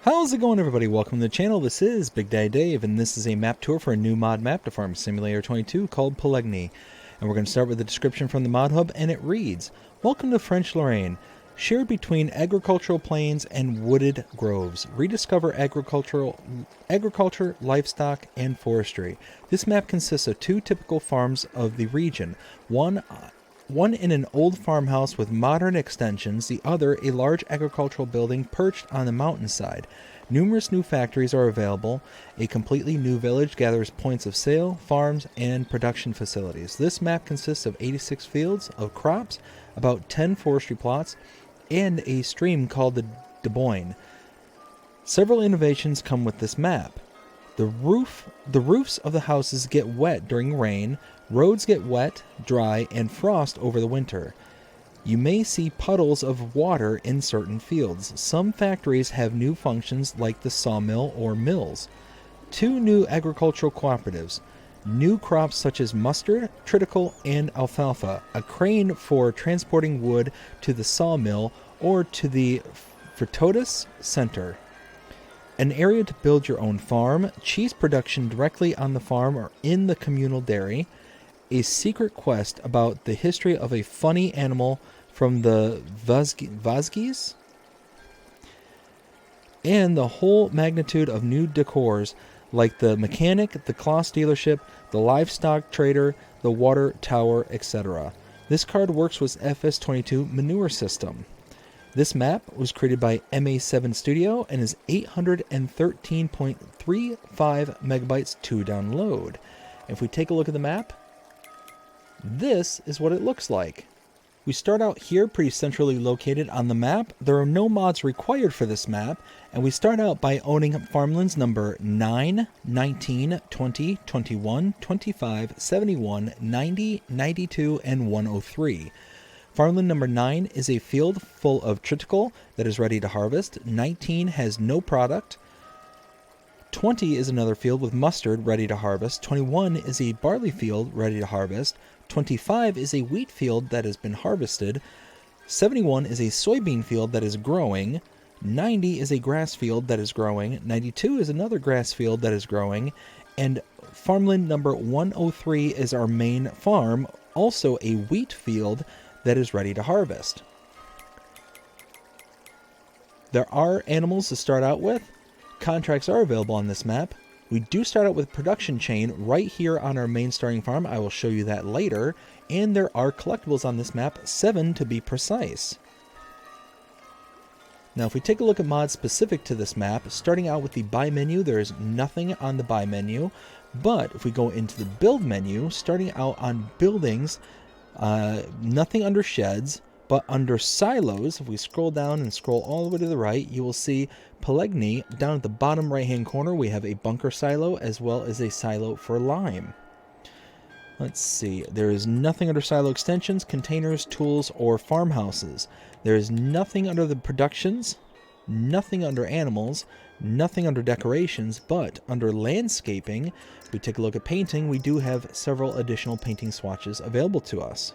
How's it going, everybody? Welcome to the channel. This is Big Daddy Dave, and this is a map tour for a new mod map to Farm Simulator 22 called Pallegney. And we're going to start with the description from the mod hub, and it reads, "Welcome to French Lorraine. Shared between agricultural plains and wooded groves. Rediscover agriculture, livestock, and forestry. This map consists of two typical farms of the region. One in an old farmhouse with modern extensions, the other a large agricultural building perched on the mountainside. Numerous new factories are available. A completely new village gathers points of sale, farms, and production facilities. This map consists of 86 fields of crops, about 10 forestry plots, and a stream called the Deboyne. Several innovations come with this map. The roofs of the houses get wet during rain, roads get wet, dry, and frost over the winter. You may see puddles of water in certain fields. Some factories have new functions like the sawmill or mills. Two new agricultural cooperatives. New crops such as mustard, triticale, and alfalfa. A crane for transporting wood to the sawmill or to the Fortuitous Center. An area to build your own farm, cheese production directly on the farm or in the communal dairy, a secret quest about the history of a funny animal from the Vosges, and the whole magnitude of new decors like the mechanic, the cloth dealership, the livestock trader, the water tower, etc. This card works with FS22 manure system. This map was created by MA7 Studio and is 813.35 megabytes to download. If we take a look at the map, this is what it looks like. We start out here pretty centrally located on the map. There are no mods required for this map, and we start out by owning farmlands number 9, 19, 20, 21, 25, 71, 90, 92, and 103. Farmland number 9 is a field full of triticale that is ready to harvest. 19 has no product. 20 is another field with mustard ready to harvest. 21 is a barley field ready to harvest. 25 is a wheat field that has been harvested. 71 is a soybean field that is growing. 90 is a grass field that is growing. 92 is another grass field that is growing. And farmland number 103 is our main farm, also a wheat field that is ready to harvest. There are animals to start out with. Contracts are available on this map. We do start out with production chain right here on our main starting farm. I will show you that later. And there are collectibles on this map, 7 to be precise. Now if we take a look at mods specific to this map, starting out with the buy menu, there is nothing on the buy menu. But if we go into the build menu, starting out on buildings, nothing under sheds, but under silos, if we scroll down and scroll all the way to the right, you will see Pallegney. Down at the bottom right hand corner, we have a bunker silo as well as a silo for lime. Let's see, there is nothing under silo extensions, containers, tools, or farmhouses. There is nothing under the productions, nothing under animals, nothing under decorations, but under landscaping, if we take a look at painting, we do have several additional painting swatches available to us.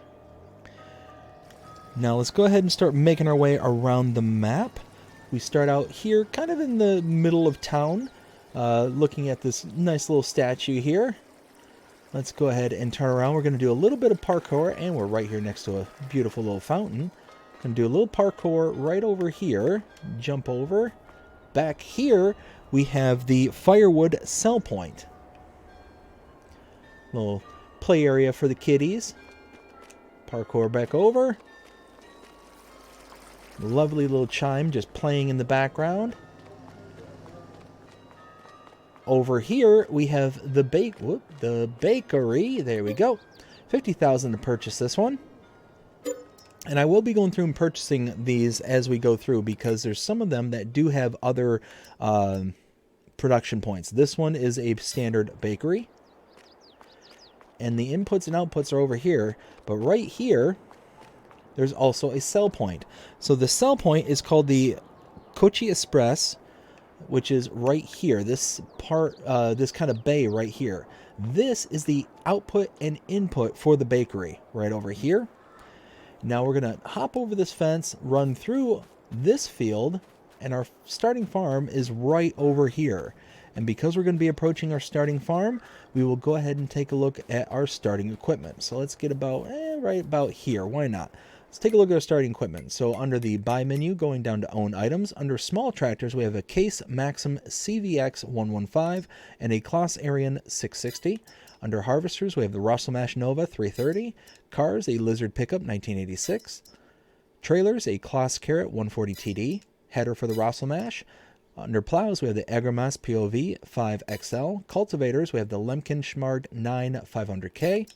Now let's go ahead and start making our way around the map. We start out here kind of in the middle of town, looking at this nice little statue here. Let's go ahead and turn around. We're going to do a little bit of parkour, and we're right here next to a beautiful little fountain. Going to do a little parkour right over here. Jump over. Back here, we have the firewood sell point. Little play area for the kiddies. Parkour back over. Lovely little chime just playing in the background. Over here, we have the bakery. There we go. 50,000 to purchase this one. And I will be going through and purchasing these as we go through because there's some of them that do have other production points. This one is a standard bakery. And the inputs and outputs are over here. But right here, there's also a sell point. So the sell point is called the Cochi Express, which is right here. This part, this kind of bay right here. This is the output and input for the bakery right over here. Now we're going to hop over this fence, run through this field, and our starting farm is right over here. And because we're going to be approaching our starting farm, we will go ahead and take a look at our starting equipment. So let's get about right about here. Why not? Let's take a look at our starting equipment. So under the buy menu, going down to own items, under small tractors, we have a Case Maxim CVX 115 and a Claas Arion 660. Under harvesters, we have the Rosselmash Nova 330, cars, a Lizard pickup 1986, trailers, a Claas Carrot 140 TD, header for the Rosselmash. Under plows, we have the Agromas POV 5XL. Cultivators, we have the Lemken Schmard 9 500K.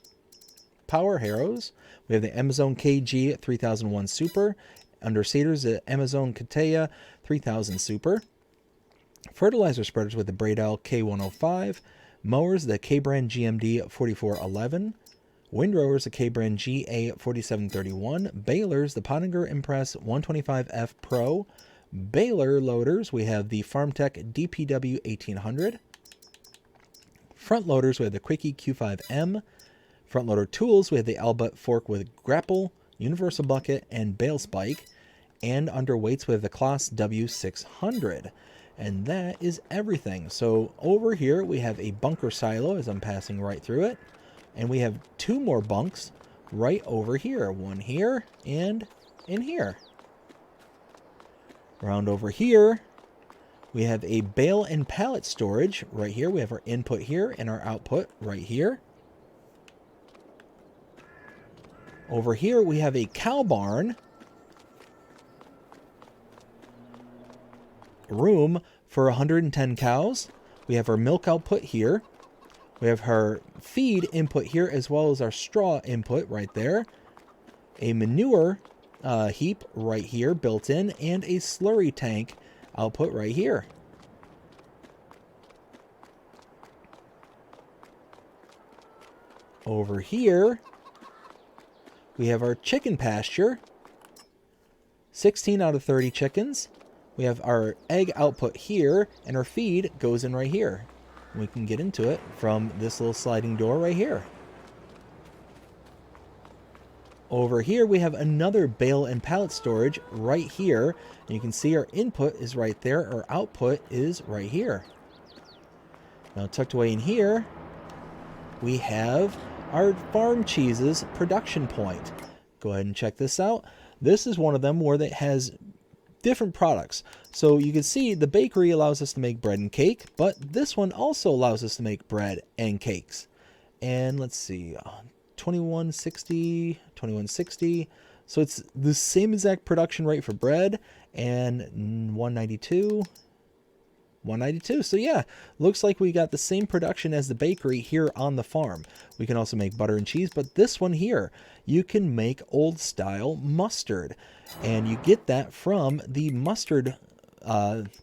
Power harrows, we have the Amazon KG 3001 Super. Under seeders, the Amazon Katea 3000 Super. Fertilizer spreaders with the Bradell K105. Mowers, the K-Brand GMD 4411. Windrowers, the K-Brand GA 4731. Balers, the Pottinger Impress 125F Pro. Baler loaders, we have the FarmTech DPW 1800. Front loaders, we have the Quickie Q5M. Front loader tools, we have the Albert fork with grapple, universal bucket, and bale spike. And under weights, we have the Claas W600. And that is everything. So over here, we have a bunker silo as I'm passing right through it. And we have two more bunks right over here. One here and in here. Around over here, we have a bale and pallet storage right here. We have our input here and our output right here. Over here, we have a cow barn. Room for 110 cows. We have our milk output here. We have our feed input here as well as our straw input right there. A manure heap right here built in, and a slurry tank output right here. Over here, we have our chicken pasture. 16 out of 30 chickens. We have our egg output here, and our feed goes in right here. We can get into it from this little sliding door right here. Over here, we have another bale and pallet storage right here. And you can see our input is right there. Our output is right here. Now, tucked away in here, we have our farm cheeses production point. Go ahead and check this out. This is one of them where it has different products. So you can see the bakery allows us to make bread and cake, but this one also allows us to make bread and cakes. And let's see, 2160. So it's the same exact production rate for bread, and 192. So yeah, looks like we got the same production as the bakery here on the farm. We can also make butter and cheese, but this one here, you can make old style mustard. And you get that from the mustard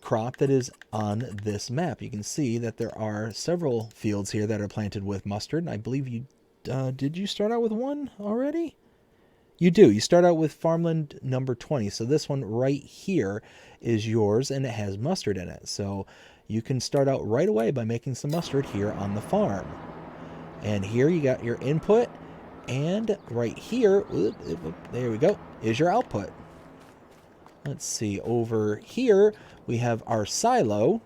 crop that is on this map. You can see that there are several fields here that are planted with mustard. And I believe you, did you start out with one already? You do. You start out with farmland number 20. So this one right here is yours, and it has mustard in it. So you can start out right away by making some mustard here on the farm. And here you got your input, and right here, there we go, is your output. Let's see, over here we have our silo.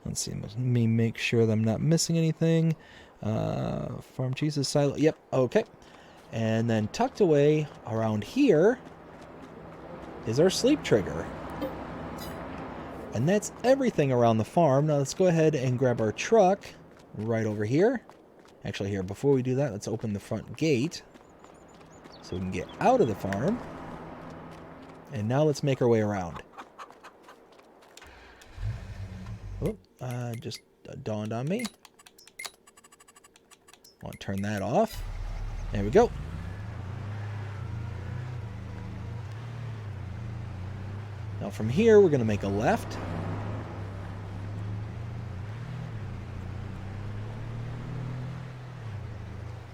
Let's see, let me make sure that I'm not missing anything. Farm cheeses silo, yep, okay. And then tucked away around here is our sleep trigger. And that's everything around the farm. Now let's go ahead and grab our truck right over here. Actually, here, before we do that, let's open the front gate so we can get out of the farm. And now let's make our way around. Oh, just dawned on me. I want to turn that off. There we go. Now from here, we're going to make a left.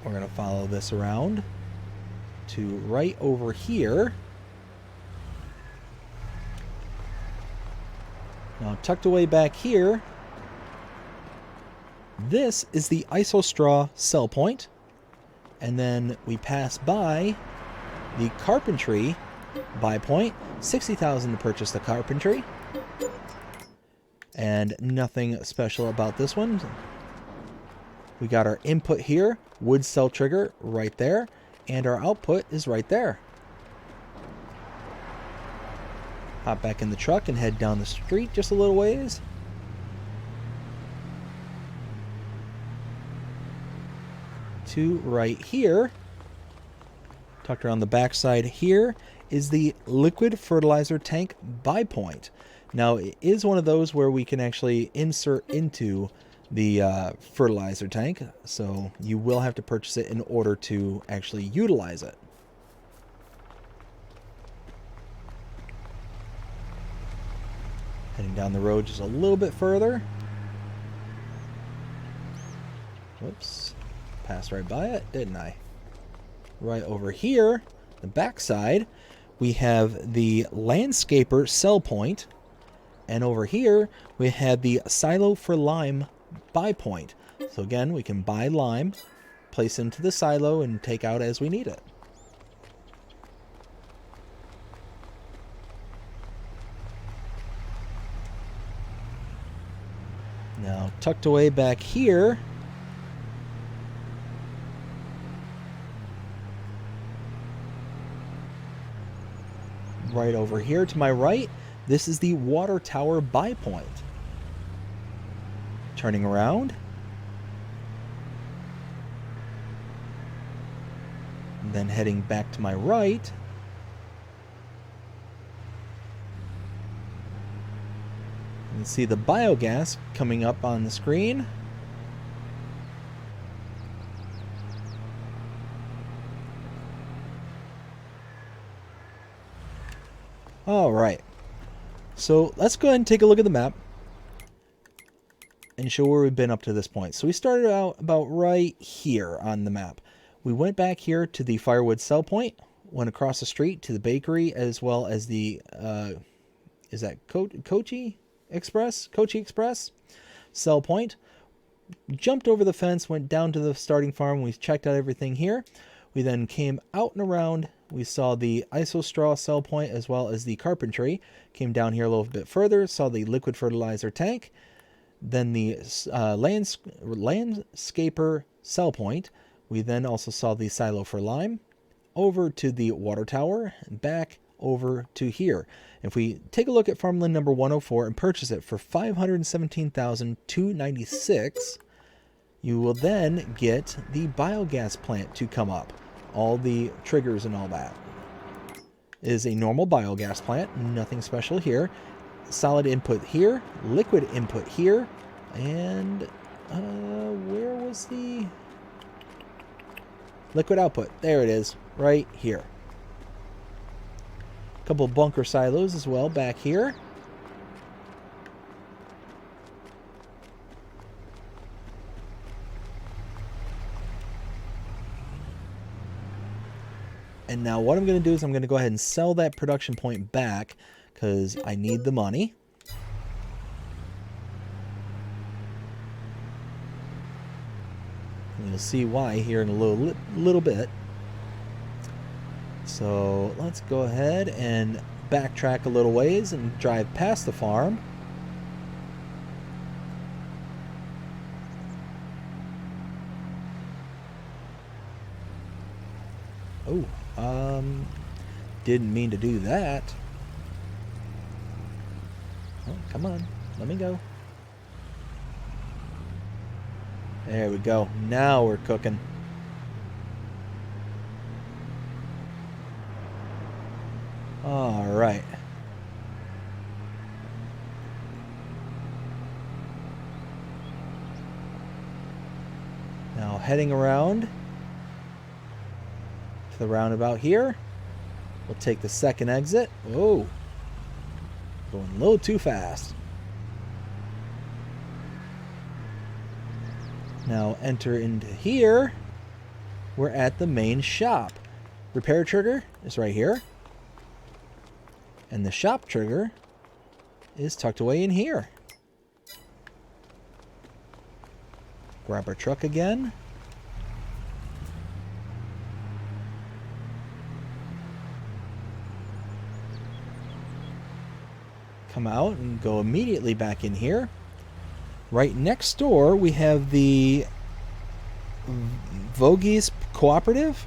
We're going to follow this around to right over here. Now tucked away back here, this is the IsoStraw sell point. And then we pass by the carpentry buy point, 60,000 to purchase the carpentry. And nothing special about this one. We got our input here, wood cell trigger right there, and our output is right there. Hop back in the truck and head down the street just a little ways. To right here, tucked around the backside here, is the liquid fertilizer tank buy point. Now, it is one of those where we can actually insert into the fertilizer tank, so you will have to purchase it in order to actually utilize it. Heading down the road just a little bit further. Whoops. Passed right by it, didn't I? Right over here, the backside, we have the landscaper sell point. And over here, we have the silo for lime buy point. So again, we can buy lime, place into the silo, and take out as we need it. Now, tucked away back here, right over here to my right, this is the water tower buy point. Turning around, and then heading back to my right, you can see the biogas coming up on the screen. All right, so let's go ahead and take a look at the map and show where we've been up to this point. So we started out about right here on the map. We went back here to the firewood sell point, went across the street to the bakery, as well as the, is that Kochi Express sell point. Jumped over the fence, went down to the starting farm. We checked out everything here. We then came out and around. We saw the iso straw sell point as well as the carpentry. Came down here a little bit further, saw the liquid fertilizer tank. Then the landscaper sell point. We then also saw the silo for lime. Over to the water tower, and back over to here. If we take a look at farmland number 104 and purchase it for $517,296, you will then get the biogas plant to come up. All the triggers and all that. It is a normal biogas plant, nothing special here. Solid input here, liquid input here, and where was the liquid output? There it is, right here. A couple of bunker silos as well back here. And now what I'm going to do is I'm going to go ahead and sell that production point back because I need the money. And you'll see why here in a little bit. So let's go ahead and backtrack a little ways and drive past the farm. Oh, didn't mean to do that. Oh, come on, let me go. There we go. Now we're cooking. All right. Now heading around to the roundabout here. We'll take the second exit. Whoa. Going a little too fast. Now enter into here. We're at the main shop. Repair trigger is right here. And the shop trigger is tucked away in here. Grab our truck again. come out and go immediately back in here. Right next door, we have the Vogies Cooperative.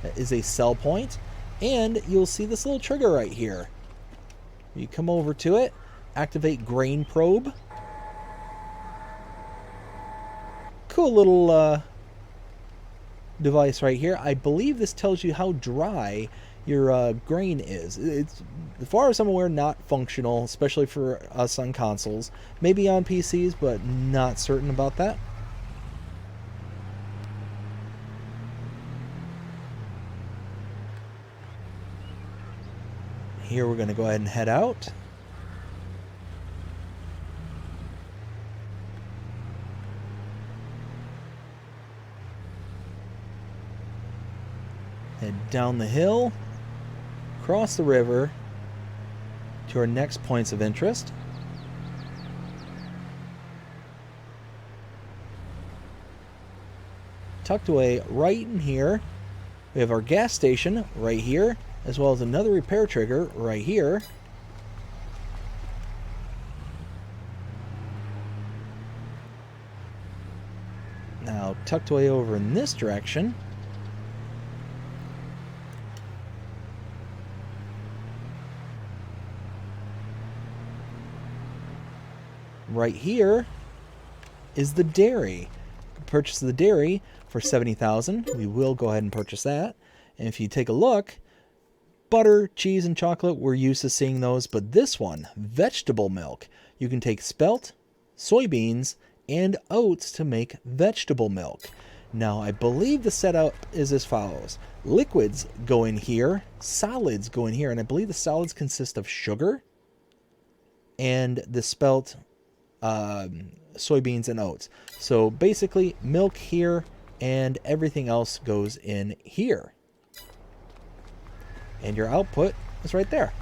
That is a sell point. And you'll see this little trigger right here. You come over to it, activate grain probe. Cool little device right here. I believe this tells you how dry your grain is. It's, as far as I'm aware, not functional, especially for us on consoles. Maybe on PCs, but not certain about that. Here we're going to go ahead and head out. Head down the hill, cross the river to our next points of interest. Tucked away right in here, we have our gas station right here, as well as another repair trigger right here. Now, tucked away over in this direction, right here is the dairy. Purchase the dairy for $70,000. We will go ahead and purchase that. And if you take a look, butter, cheese, and chocolate, we're used to seeing those, but this one, vegetable milk, you can take spelt, soybeans, and oats to make vegetable milk. Now, I believe the setup is as follows. Liquids go in here, solids go in here, and I believe the solids consist of sugar and the spelt, soybeans, and oats. So basically, milk here and everything else goes in here. And your output is right there.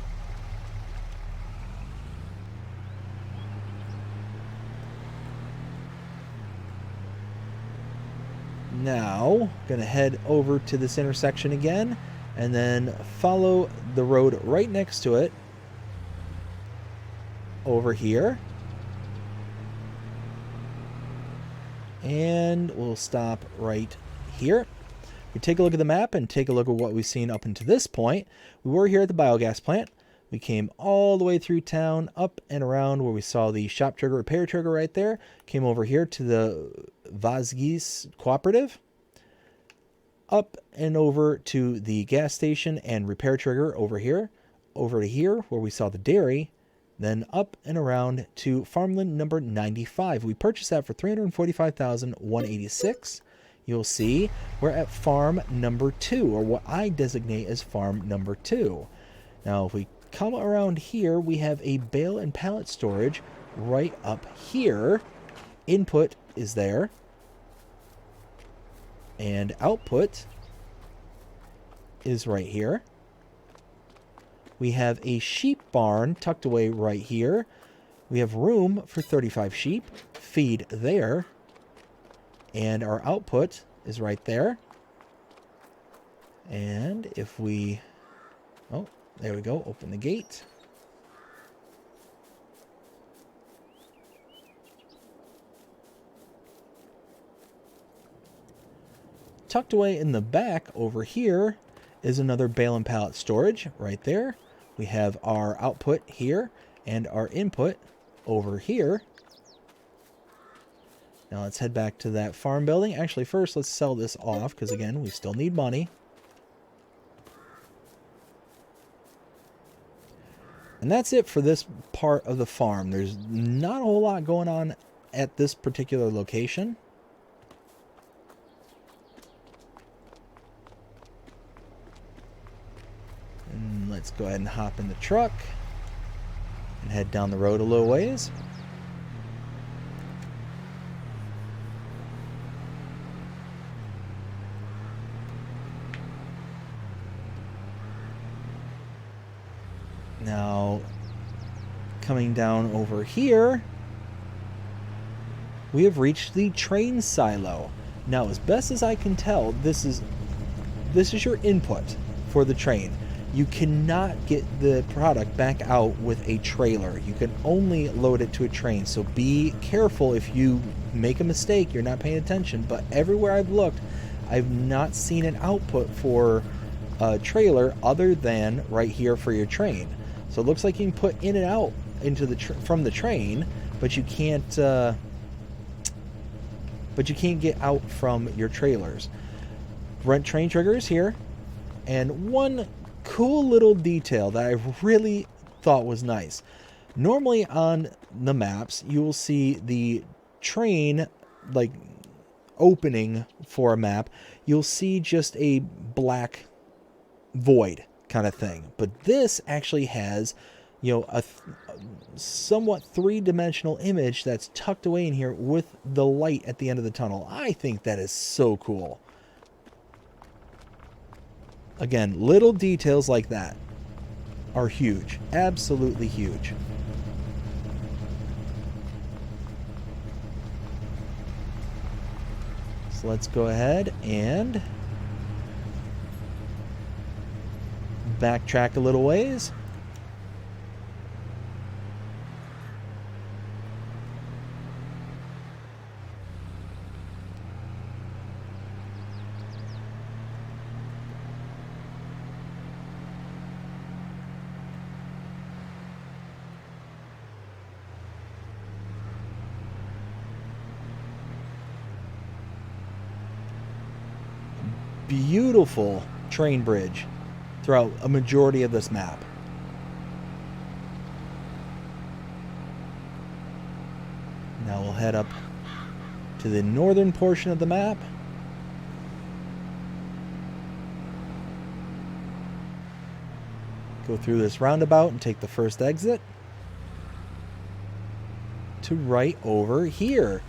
Now, gonna head over to this intersection again, and then follow the road right next to it over here. And we'll stop right here. We take a look at the map and take a look at what we've seen up until this point. We were here at the biogas plant. We came all the way through town, up and around where we saw the shop trigger, repair trigger right there. Came over here to the Vogies Cooperative. Up and over to the gas station and repair trigger over here. Over to here where we saw the dairy. Then up and around to farmland number 95. We purchased that for $345,186. You'll see we're at farm number 2, or what I designate as farm number 2. Now, if we come around here, we have a bale and pallet storage right up here. Input is there. And output is right here. We have a sheep barn tucked away right here. We have room for 35 sheep. Feed there. And our output is right there. And if we... Oh, there we go. Open the gate. Tucked away in the back over here is another bale and pallet storage right there. We have our output here and our input over here. Now let's head back to that farm building. Actually, first let's sell this off because, again, we still need money. And that's it for this part of the farm. There's not a whole lot going on at this particular location. And let's go ahead and hop in the truck and head down the road a little ways. Now, coming down over here, we have reached the train silo. Now, as best as I can tell, this is your input for the train. you cannot get the product back out with a trailer. You can only load it to a train. So be careful if you make a mistake, you're not paying attention. But everywhere I've looked, I've not seen an output for a trailer other than right here for your train. So it looks like you can put in and out into the from the train, but you can't get out from your trailers. Rent train triggers here, and one cool little detail that I really thought was nice. Normally on the maps, you will see the train like opening for a map. You'll see just a black void kind of thing. But this actually has, you know, a somewhat three-dimensional image that's tucked away in here with the light at the end of the tunnel. I think that is so cool. Again, little details like that are huge. Absolutely huge. So let's go ahead and backtrack a little ways. Beautiful train bridge throughout a majority of this map. Now we'll head up to the northern portion of the map. Go through this roundabout and take the first exit to right over here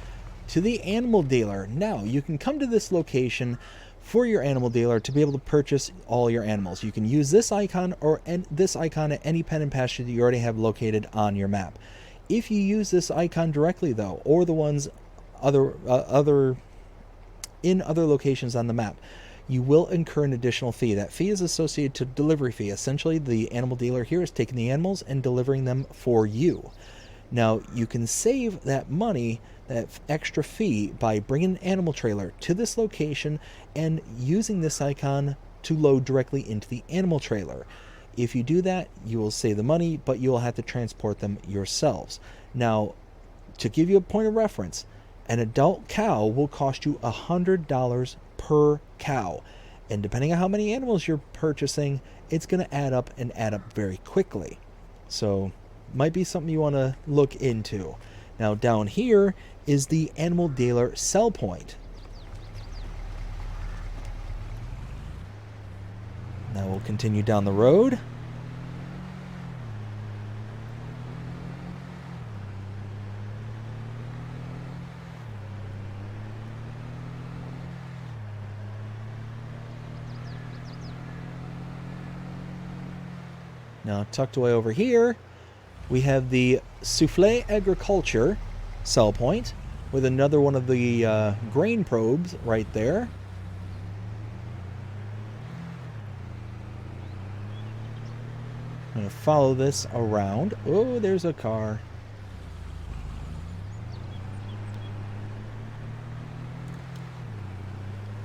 to the animal dealer. Now you can come to this location for your animal dealer to be able to purchase all your animals. You can use this icon or this icon at any pen and pasture that you already have located on your map. If you use this icon directly though, or the ones in other locations on the map, you will incur an additional fee. That fee is associated to delivery fee. Essentially, the animal dealer here is taking the animals and delivering them for you. Now, you can save that money, that extra fee, by bringing an animal trailer to this location and using this icon to load directly into the animal trailer. If you do that, you will save the money, but you will have to transport them yourselves. Now, to give you a point of reference, an adult cow will cost you $100 per cow. And depending on how many animals you're purchasing, it's going to add up and add up very quickly. So, might be something you want to look into. Now, down here is the animal dealer sell point. Now we'll continue down the road. Now, tucked away over here, we have the Souffle Agriculture sell point with another one of the grain probes right there. I'm going to follow this around. Oh, there's a car.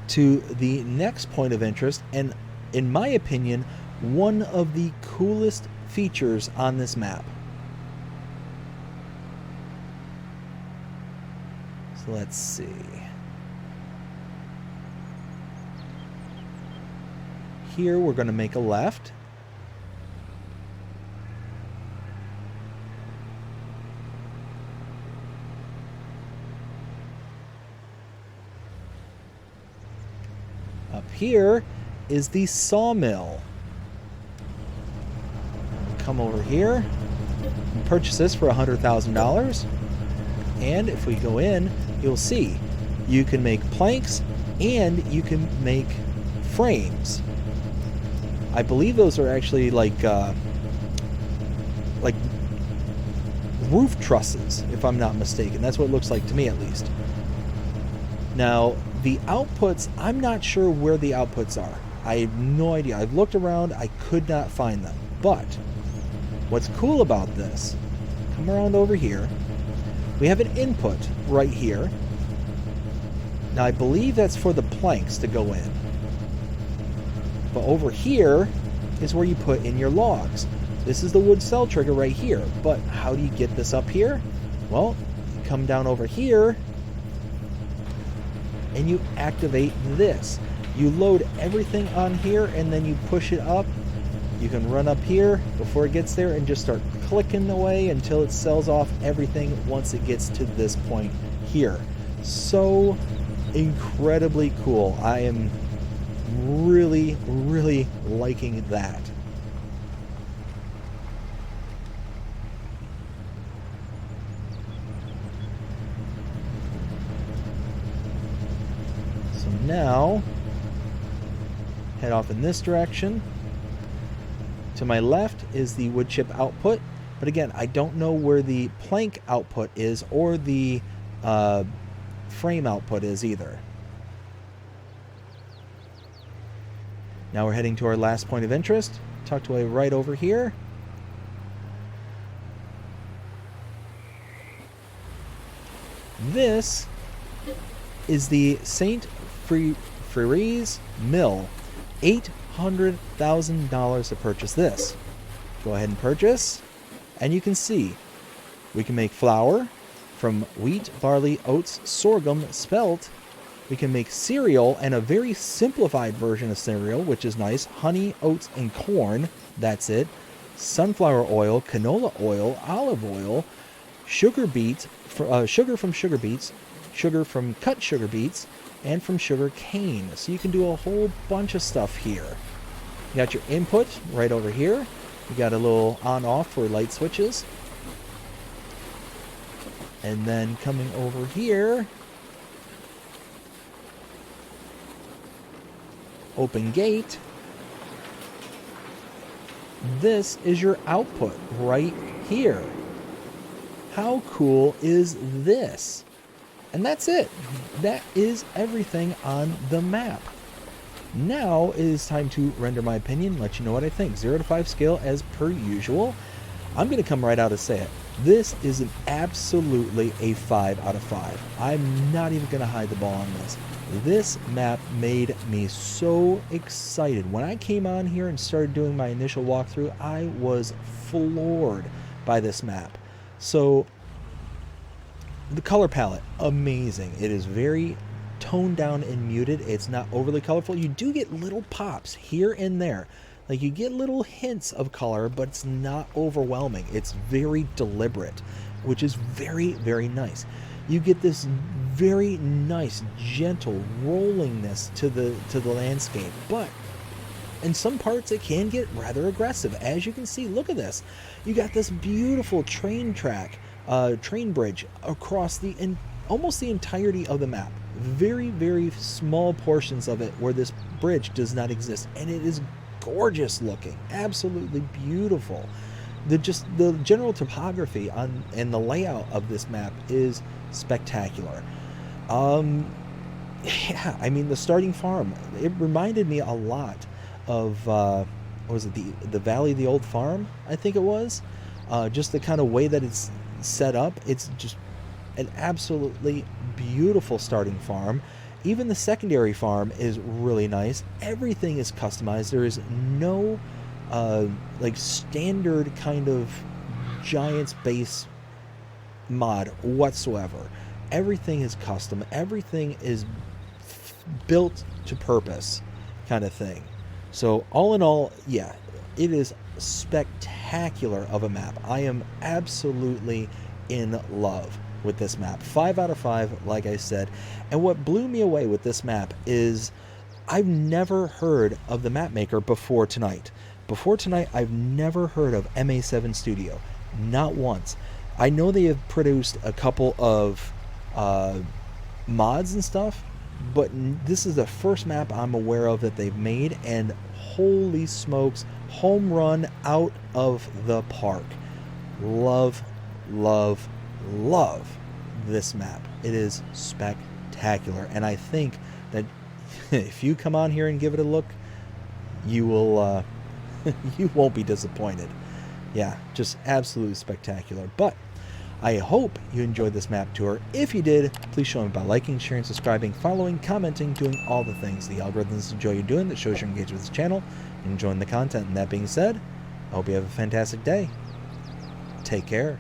To the next point of interest, and in my opinion, one of the coolest features on this map. So let's see. Here we're going to make a left. Up here is the Sawmill. Come over here and purchase this for $100,000. And if we go in, you'll see you can make planks and you can make frames. I believe those are actually like roof trusses, if I'm not mistaken. That's what it looks like to me, at least. Now, the outputs, I'm not sure where the outputs are. I have no idea. I've looked around, I could not find them. But what's cool about this, come around over here, we have an input right here. Now I believe that's for the planks to go in. But over here is where you put in your logs. This is the wood cell trigger right here. But how do you get this up here? Well, you come down over here and you activate this. You load everything on here and then you push it up. You can run up here before it gets there and just start clicking away until it sells off everything once it gets to this point here. So incredibly cool. I am really, really liking that. So now, head off in this direction. To my left is the wood chip output, but again, I don't know where the plank output is or the frame output is either. Now we're heading to our last point of interest, tucked away right over here. This is the St. Thierry's Mill. $800,000 to purchase this. Go ahead and purchase, and you can see we can make flour from wheat, barley, oats, sorghum, spelt. We can make cereal, and a very simplified version of cereal, which is nice. Honey, oats, and corn. That's it. Sunflower oil, canola oil, olive oil, sugar beets, sugar from sugar beets, sugar from cut sugar beets, and from sugar cane. So you can do a whole bunch of stuff here. You got your input right over here. You got a little on-off for light switches. And then coming over here, open gate. This is your output right here. How cool is this? And that's it. That is everything on the map. Now it is time to render my opinion, let you know what I think. 0 to 5 scale as per usual. I'm going to come right out and say it. This is an absolutely a 5 out of 5. I'm not even going to hide the ball on this. This map made me so excited. When I came on here and started doing my initial walkthrough, I was floored by this map. So the color palette, amazing. It is very toned down and muted. It's not overly colorful. You do get little pops here and there. Like you get little hints of color, but it's not overwhelming. It's very deliberate, which is very, very nice. You get this very nice, gentle rollingness to the landscape, but in some parts it can get rather aggressive. As you can see, look at this. You got this beautiful train track, train bridge across almost the entirety of the map. Very, very small portions of it where this bridge does not exist, and it is gorgeous looking, absolutely beautiful. The general topography and the layout of this map is spectacular. Yeah, I mean, the starting farm, it reminded me a lot of what was it, the Valley of the Old Farm, I think it was. Just the kind of way that it's set up, it's just an absolutely beautiful starting farm. Even the secondary farm is really nice. Everything is customized. There is no like standard kind of Giants base mod whatsoever. Everything is custom. Everything is built to purpose kind of thing. So all in all, yeah, it is spectacular of a map. I am absolutely in love with this map. 5 out of 5, like I said. And what blew me away with this map is I've never heard of the map maker before tonight. Before tonight, I've never heard of MA7 Studio. Not once. I know they have produced a couple of mods and stuff, but this is the first map I'm aware of that they've made, and holy smokes, home run out of the park. Love, love, love this map. It is spectacular, and I think that if you come on here and give it a look, you will you won't be disappointed. Yeah, just absolutely spectacular. But I hope you enjoyed this map tour. If you did, please show me by liking, sharing, subscribing, following, commenting, doing all the things the algorithms enjoy you doing that shows your engagement with the channel and enjoying the content. And that being said, I hope you have a fantastic day. Take care.